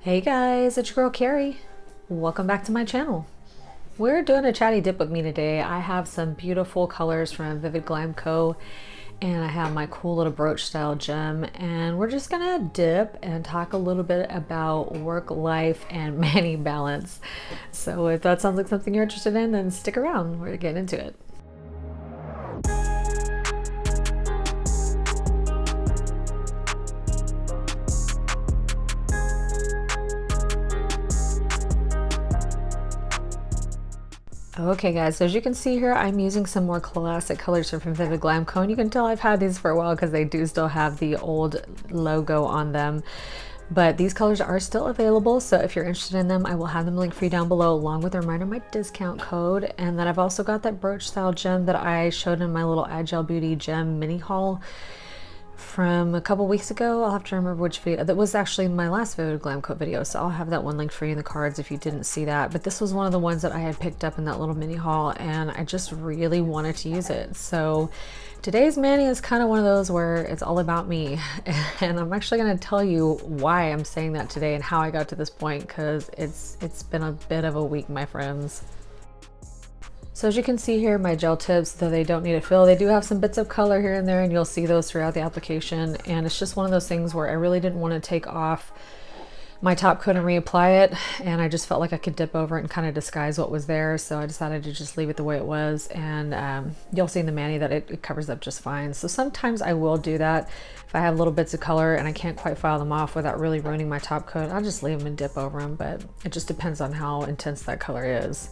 Hey guys, it's your girl Carrie. Welcome back to my channel. We're doing a chatty dip with me today. I have some beautiful colors from Vivid Glam Co. And I have my cool little brooch style gem. And we're just gonna dip and talk a little bit about work, life, and mani balance. So if that sounds like something you're interested in, then stick around. We're getting into it. Okay guys, so as you can see here, I'm using some more classic colors from Vivid Glam Co. And you can tell I've had these for a while because they do still have the old logo on them. But these colors are still available, so if you're interested in them, I will have them linked for you down below, along with a reminder of my discount code. And then I've also got that brooch style gem that I showed in my little Agile Beauty gem mini haul from a couple weeks ago. I'll have to remember which video. That was actually my last Vivid Glam Co video, so I'll have that one linked for you in the cards if you didn't see that. But this was one of the ones that I had picked up in that little mini haul, and I just really wanted to use it. So today's mani is kind of one of those where it's all about me, and I'm actually going to tell you why I'm saying that today and how I got to this point, because it's been a bit of a week, my friends. So as you can see here, my gel tips, though they don't need a fill, they do have some bits of color here and there, and you'll see those throughout the application. And it's just one of those things where I really didn't want to take off my top coat and reapply it, and I just felt like I could dip over it and kind of disguise what was there. So I decided to just leave it the way it was, and you'll see in the mani that it covers up just fine. So sometimes I will do that if I have little bits of color and I can't quite file them off without really ruining my top coat. I'll just leave them and dip over them, but it just depends on how intense that color is.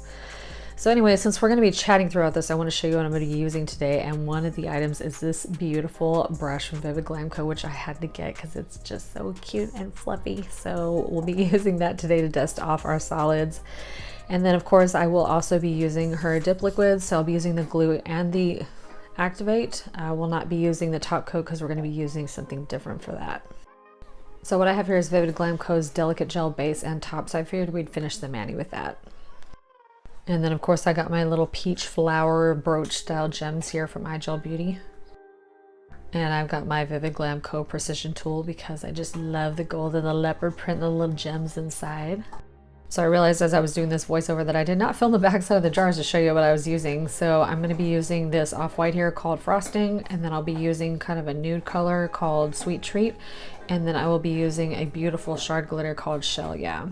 So anyway, since we're going to be chatting throughout this, I want to show you what I'm going to be using today. And one of the items is this beautiful brush from Vivid Glam Co, which I had to get because it's just so cute and fluffy. So we'll be using that today to dust off our solids. And then of course I will also be using her dip liquids. So I'll be using the glue and the activate. I will not be using the top coat because we're going to be using something different for that. So what I have here is Vivid Glam Co's Delicate Gel Base and Top. So I figured we'd finish the mani with that. And then of course I got my little peach flower brooch style gems here from Agile Beauty. And I've got my Vivid Glam Co precision tool because I just love the gold and the leopard print and the little gems inside. So I realized as I was doing this voiceover that I did not film the backside of the jars to show you what I was using. So I'm going to be using this off-white here called Frosting, and then I'll be using kind of a nude color called Sweet Treat, and then I will be using a beautiful shard glitter called Shell Yeah.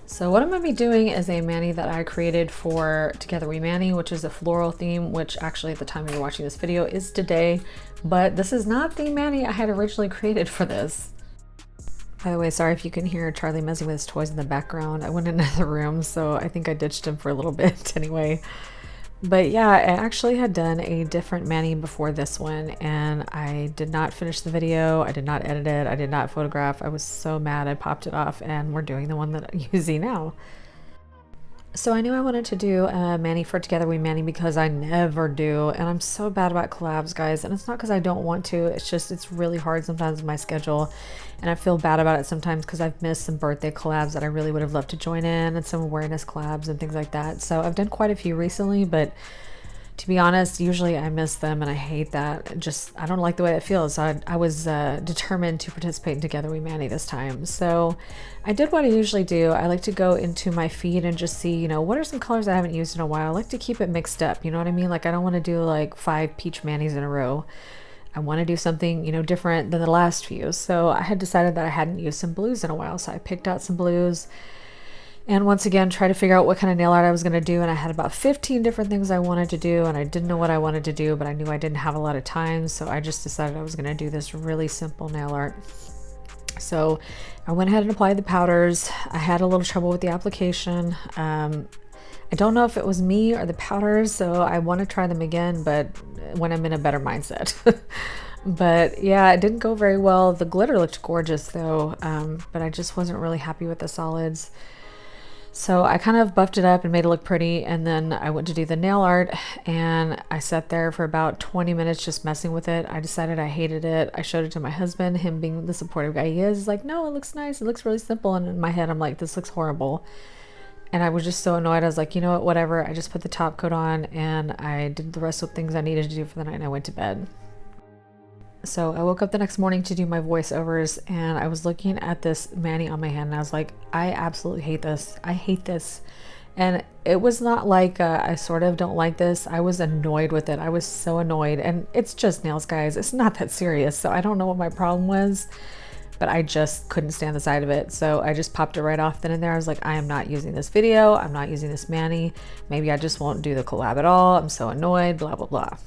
So what I'm going to be doing is a mani that I created for Together We Mani, which is a floral theme, which actually at the time you're watching this video is today, but this is not the mani I had originally created for this. By the way, sorry if you can hear Charlie messing with his toys in the background. I went in another room, so I think I ditched him for a little bit anyway. But yeah, I actually had done a different mani before this one, and I did not finish the video. I did not edit it. I did not photograph. I was so mad I popped it off, and we're doing the one that I'm using now. So I knew I wanted to do a mani for Together We Mani because I never do, and I'm so bad about collabs, guys. And it's not because I don't want to, it's just it's really hard sometimes in my schedule, and I feel bad about it sometimes because I've missed some birthday collabs that I really would have loved to join in, and some awareness collabs and things like that. So I've done quite a few recently, but to be honest, usually I miss them, and I hate that. Just, I don't like the way it feels. So I was determined to participate in Together We Mani this time. So I did what I usually do. I like to go into my feed and just see, you know, what are some colors I haven't used in a while. I like to keep it mixed up, you know what I mean? Like I don't want to do like 5 peach manis in a row. I want to do something, you know, different than the last few. So I had decided that I hadn't used some blues in a while. So I picked out some blues. And once again, try to figure out what kind of nail art I was going to do. And I had about 15 different things I wanted to do, and I didn't know what I wanted to do, but I knew I didn't have a lot of time. So I just decided I was going to do this really simple nail art. So I went ahead and applied the powders. I had a little trouble with the application. I don't know if it was me or the powders, so I want to try them again, but when I'm in a better mindset. But yeah, it didn't go very well. The glitter looked gorgeous though, but I just wasn't really happy with the solids. So I kind of buffed it up and made it look pretty, and then I went to do the nail art, and I sat there for about 20 minutes just messing with it. I decided I hated it. I showed it to my husband, him being the supportive guy he is. He's like, no, it looks nice. It looks really simple. And in my head, I'm like, this looks horrible. And I was just so annoyed. I was like, you know what, whatever. I just put the top coat on, and I did the rest of the things I needed to do for the night, and I went to bed. So I woke up the next morning to do my voiceovers, and I was looking at this mani on my hand, and I was like, I absolutely hate this. I hate this. And it was not like I sort of don't like this. I was annoyed with it. I was so annoyed. And it's just nails, guys. It's not that serious. So I don't know what my problem was, but I just couldn't stand the sight of it. So I just popped it right off then and there. I was like, I am not using this video. I'm not using this mani. Maybe I just won't do the collab at all. I'm so annoyed, blah, blah, blah.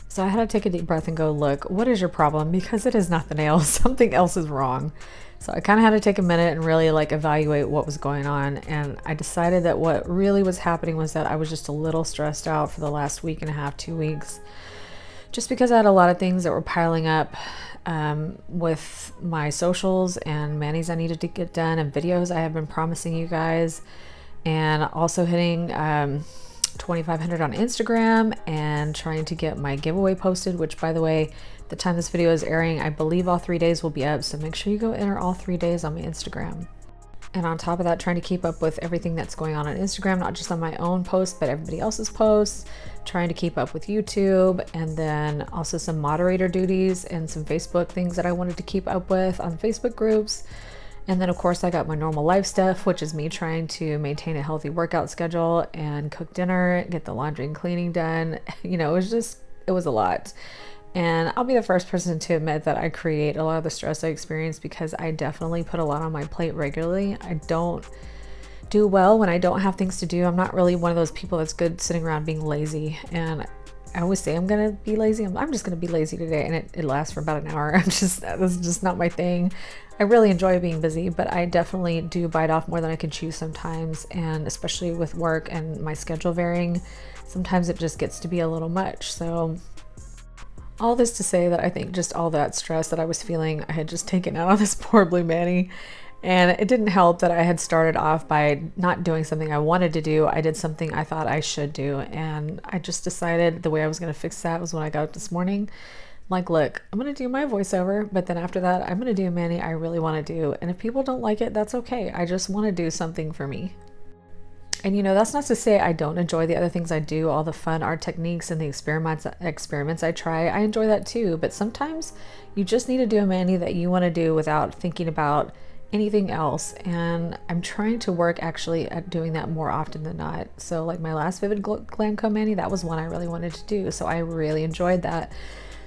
So I had to take a deep breath and go, look, what is your problem? Because it is not the nails. Something else is wrong. So I kind of had to take a minute and really like evaluate what was going on. And I decided that what really was happening was that I was just a little stressed out for the last week and a half, 2 weeks, just because I had a lot of things that were piling up with my socials and manis I needed to get done and videos I have been promising you guys, and also hitting 2,500 on Instagram and trying to get my giveaway posted, which by the way, the time this video is airing, I believe all 3 days will be up. So make sure you go enter all 3 days on my Instagram. And on top of that, trying to keep up with everything that's going on Instagram, not just on my own posts, but everybody else's posts, trying to keep up with YouTube, and then also some moderator duties and some Facebook things that I wanted to keep up with on Facebook groups. And then of course I got my normal life stuff, which is me trying to maintain a healthy workout schedule and cook dinner, get the laundry and cleaning done. You know, it was a lot. And I'll be the first person to admit that I create a lot of the stress I experience because I definitely put a lot on my plate regularly. I don't do well when I don't have things to do. I'm not really one of those people that's good sitting around being lazy. And I always say I'm gonna be lazy. I'm just gonna be lazy today, and it lasts for about an hour. This is just not my thing. I really enjoy being busy, but I definitely do bite off more than I can chew sometimes, and especially with work and my schedule varying, sometimes it just gets to be a little much. So all this to say that I think just all that stress that I was feeling, I had just taken out on this poor blue mani. And it didn't help that I had started off by not doing something I wanted to do. I did something I thought I should do. And I just decided the way I was going to fix that was when I got up this morning. I'm like, look, I'm going to do my voiceover, but then after that, I'm going to do a mani I really want to do. And if people don't like it, that's okay. I just want to do something for me. And you know, that's not to say I don't enjoy the other things I do, all the fun art techniques and the experiments I try. I enjoy that too. But sometimes you just need to do a mani that you want to do without thinking about anything else. And I'm trying to work actually at doing that more often than not. So like my last Vivid Glam mani, that was one I really wanted to do. So I really enjoyed that.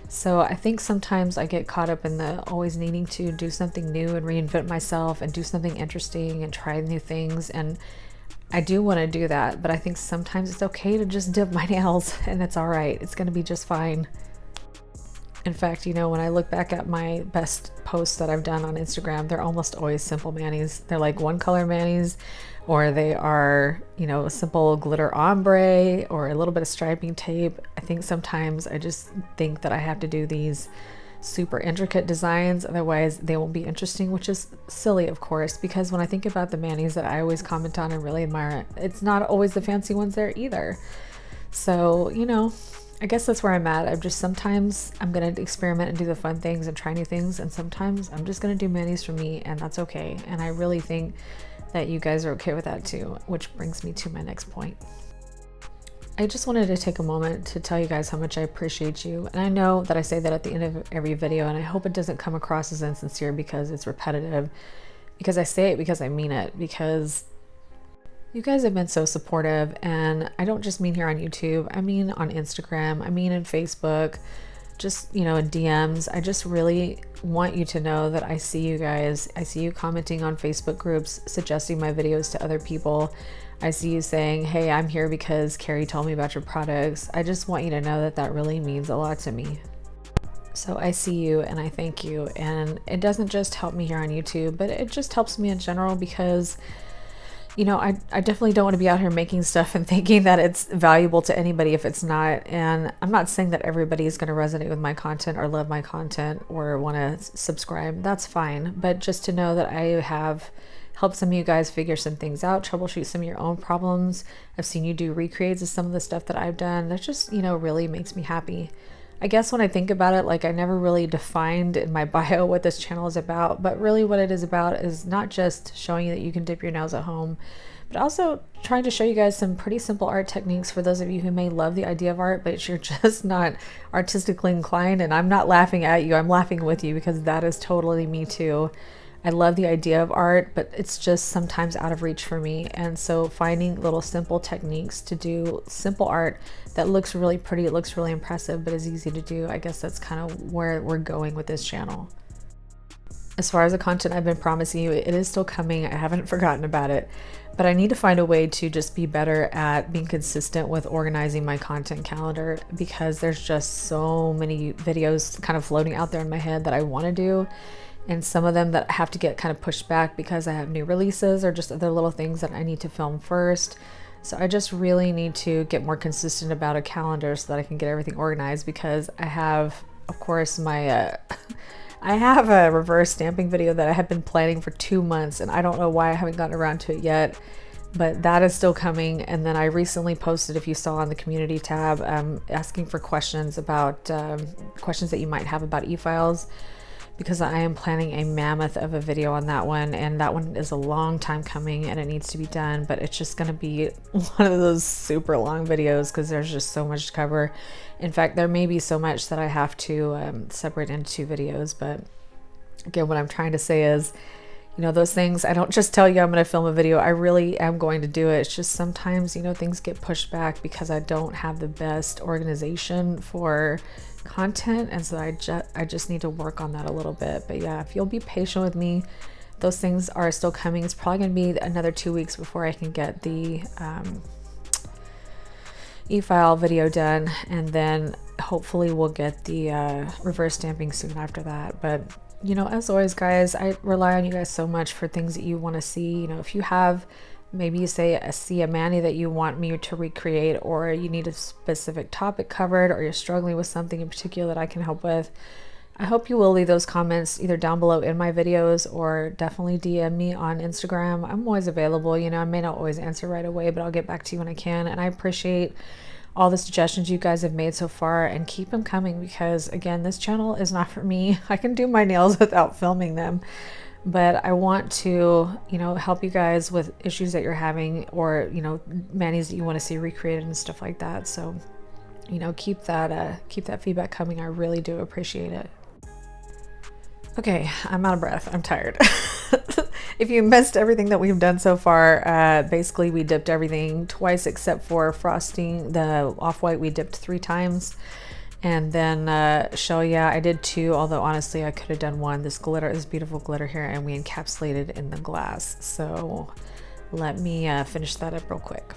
So I think sometimes I get caught up in the always needing to do something new and reinvent myself and do something interesting and try new things. And I do want to do that, but I think sometimes it's okay to just dip my nails and it's all right. It's going to be just fine. In fact, you know, when I look back at my best posts that I've done on Instagram, they're almost always simple manis. They're like one color manis, or they are, you know, a simple glitter ombre or a little bit of striping tape. I think sometimes I just think that I have to do these super intricate designs, otherwise they won't be interesting, which is silly, of course, because when I think about the manis that I always comment on and really admire, it's not always the fancy ones there either. So, you know, I guess that's where I'm at. Sometimes I'm going to experiment and do the fun things and try new things, and sometimes I'm just going to do manis for me, and that's okay. And I really think that you guys are okay with that too, which brings me to my next point. I just wanted to take a moment to tell you guys how much I appreciate you. And I know that I say that at the end of every video, and I hope it doesn't come across as insincere because it's repetitive, because I say it because I mean it, because you guys have been so supportive. And I don't just mean here on YouTube, I mean on Instagram, I mean in Facebook, just, you know, in DMs. I just really want you to know that I see you guys. I see you commenting on Facebook groups, suggesting my videos to other people. I see you saying, hey, I'm here because Carrie told me about your products. I just want you to know that that really means a lot to me. So I see you and I thank you. And it doesn't just help me here on YouTube, but it just helps me in general because, you know, I definitely don't want to be out here making stuff and thinking that it's valuable to anybody if it's not. And I'm not saying that everybody is going to resonate with my content or love my content or want to subscribe. That's fine. But just to know that I have helped some of you guys figure some things out, troubleshoot some of your own problems. I've seen you do recreates of some of the stuff that I've done. That just, you know, really makes me happy. I guess when I think about it, like I never really defined in my bio what this channel is about, but really what it is about is not just showing you that you can dip your nails at home, but also trying to show you guys some pretty simple art techniques for those of you who may love the idea of art, but you're just not artistically inclined. And I'm not laughing at you, I'm laughing with you because that is totally me too. I love the idea of art, but it's just sometimes out of reach for me. And so finding little simple techniques to do simple art that looks really pretty, it looks really impressive, but is easy to do, I guess that's kind of where we're going with this channel. As far as the content I've been promising you, it is still coming. I haven't forgotten about it, but I need to find a way to just be better at being consistent with organizing my content calendar, because there's just so many videos kind of floating out there in my head that I want to do. And some of them that have to get kind of pushed back because I have new releases or just other little things that I need to film first. So I just really need to get more consistent about a calendar so that I can get everything organized, because I have, of course, my I have a reverse stamping video that I have been planning for 2 months, and I don't know why I haven't gotten around to it yet, but that is still coming. And then I recently posted, if you saw on the community tab, asking for questions about questions that you might have about e-files, because I am planning a mammoth of a video on that one, and that one is a long time coming and it needs to be done, but it's just going to be one of those super long videos because there's just so much to cover. In fact, there may be so much that I have to separate into 2 videos, but again, what I'm trying to say is, you know, those things, I don't just tell you I'm going to film a video, I really am going to do it. It's just sometimes, you know, things get pushed back because I don't have the best organization for content, and so I just need to work on that a little bit. But yeah, if you'll be patient with me, those things are still coming. It's probably going to be another 2 weeks before I can get the e-file video done, and then hopefully we'll get the reverse stamping soon after that. But you know, as always guys, I rely on you guys so much for things that you want to see. You know, if you have, maybe you see a mani that you want me to recreate, or you need a specific topic covered, or you're struggling with something in particular that I can help with, I hope you will leave those comments either down below in my videos, or definitely DM me on Instagram. I'm always available. You know, I may not always answer right away, but I'll get back to you when I can. And I appreciate all the suggestions you guys have made so far, and keep them coming, because again, this channel is not for me. I can do my nails without filming them, but I want to, you know, help you guys with issues that you're having, or, you know, manis that you want to see recreated and stuff like that. So, you know, keep that feedback coming. I really do appreciate it. Okay, I'm out of breath. I'm tired. If you missed everything that we've done so far, basically we dipped everything twice except for frosting. The off-white we dipped 3 times. And then shell, yeah, I did 2, although honestly I could have done 1. This glitter, this beautiful glitter here, and we encapsulated in the glass. So let me finish that up real quick.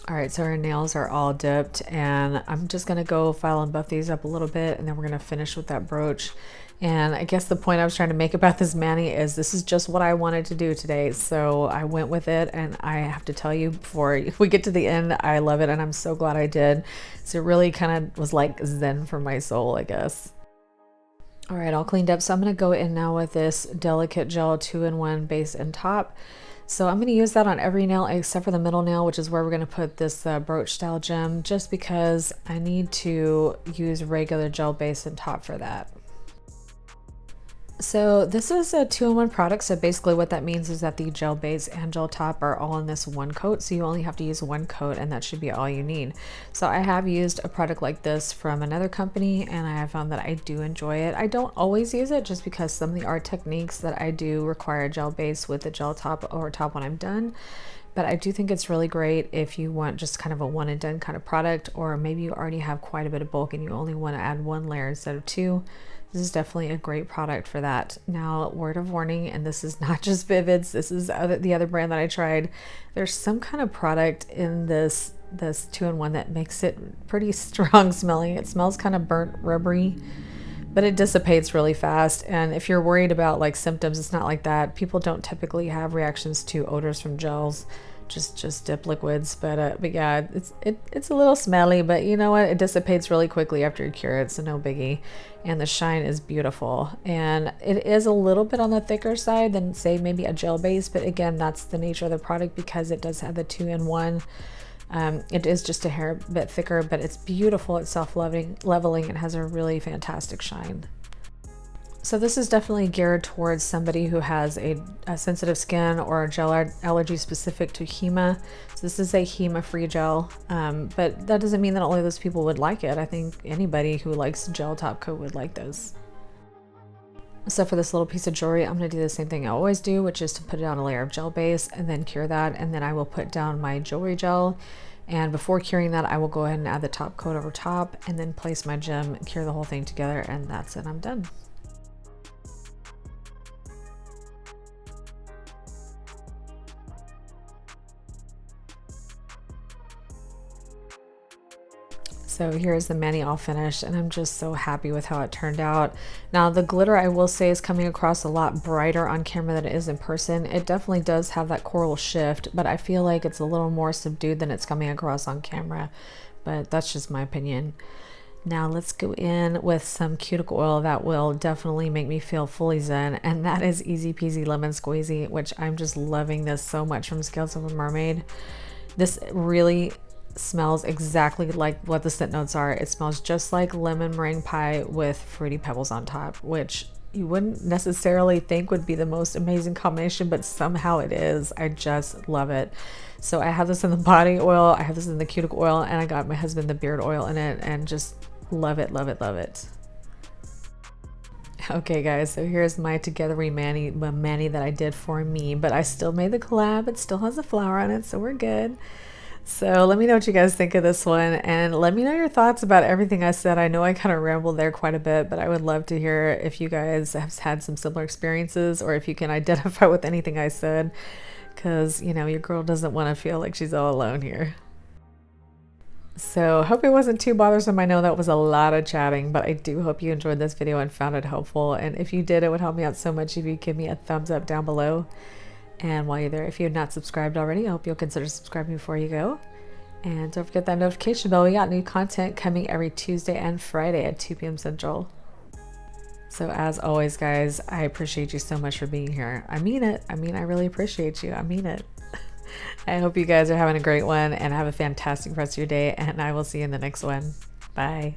All right, so our nails are all dipped, and I'm just gonna go file and buff these up a little bit, and then we're gonna finish with that brooch. And I guess the point I was trying to make about this mani is this is just what I wanted to do today, so I went with it. And I have to tell you, before we get to the end, I love it, and I'm so glad I did. So it really kind of was like zen for my soul, I guess. All right, all cleaned up, so I'm gonna go in now with this Delicate Gel 2-in-1 base and top. So I'm going to use that on every nail except for the middle nail, which is where we're going to put this brooch style gem, just because I need to use regular gel base and top for that. So this is a 2-in-1 product. So basically what that means is that the gel base and gel top are all in this one coat. So you only have to use one coat, and that should be all you need. So I have used a product like this from another company, and I have found that I do enjoy it. I don't always use it, just because some of the art techniques that I do require gel base with the gel top over top when I'm done. But I do think it's really great if you want just kind of a one and done kind of product, or maybe you already have quite a bit of bulk and you only want to add 1 layer instead of 2. This is definitely a great product for that. Now, word of warning, and this is not just Vivids, this is the other brand that I tried. There's some kind of product in this 2-in-1 that makes it pretty strong smelling. It smells kind of burnt rubbery, but it dissipates really fast. And if you're worried about like symptoms, it's not like that. People don't typically have reactions to odors from gels, just dip liquids. But yeah, it's a little smelly, but you know what? It dissipates really quickly after you cure it, so no biggie. And the shine is beautiful, and it is a little bit on the thicker side than say maybe a gel base, but again, that's the nature of the product because it does have the 2-in-1. It is just a hair bit thicker, but it's beautiful. It's self-leveling. It has a really fantastic shine. So this is definitely geared towards somebody who has a sensitive skin or a gel allergy specific to HEMA. So this is a HEMA-free gel, but that doesn't mean that only those people would like it. I think anybody who likes gel top coat would like those. So for this little piece of jewelry, I'm going to do the same thing I always do, which is to put down a layer of gel base and then cure that, and then I will put down my jewelry gel. And before curing that, I will go ahead and add the top coat over top and then place my gem, cure the whole thing together, and that's it. I'm done. So here's the mani all finished, and I'm just so happy with how it turned out. Now the glitter, I will say, is coming across a lot brighter on camera than it is in person. It definitely does have that coral shift, but I feel like it's a little more subdued than it's coming across on camera, but that's just my opinion. Now let's go in with some cuticle oil that will definitely make me feel fully zen, and that is Easy Peasy Lemon Squeezy, which I'm just loving this so much from Scales of a Mermaid. This really smells exactly like what the scent notes are. It smells just like lemon meringue pie with fruity pebbles on top, which you wouldn't necessarily think would be the most amazing combination, but somehow it is. I just love it. So I have this in the body oil, I have this in the cuticle oil, and I got my husband the beard oil in it, and just love it, love it, love it. Okay guys, so here's my togethery mani that I did for me, but I still made the collab. It still has a flower on it, so we're good. So let me know what you guys think of this one, and let me know your thoughts about everything I said. I know I kind of rambled there quite a bit, but I would love to hear if you guys have had some similar experiences or if you can identify with anything I said, because you know your girl doesn't want to feel like she's all alone here. So hope it wasn't too bothersome. I know that was a lot of chatting, but I do hope you enjoyed this video and found it helpful, and if you did, it would help me out so much if you give me a thumbs up down below. And while you're there, if you're not subscribed already, I hope you'll consider subscribing before you go. And don't forget that notification bell. We got new content coming every Tuesday and Friday at 2 p.m. Central. So as always, guys, I appreciate you so much for being here. I mean it. I really appreciate you. I mean it. I hope you guys are having a great one and have a fantastic rest of your day, and I will see you in the next one. Bye.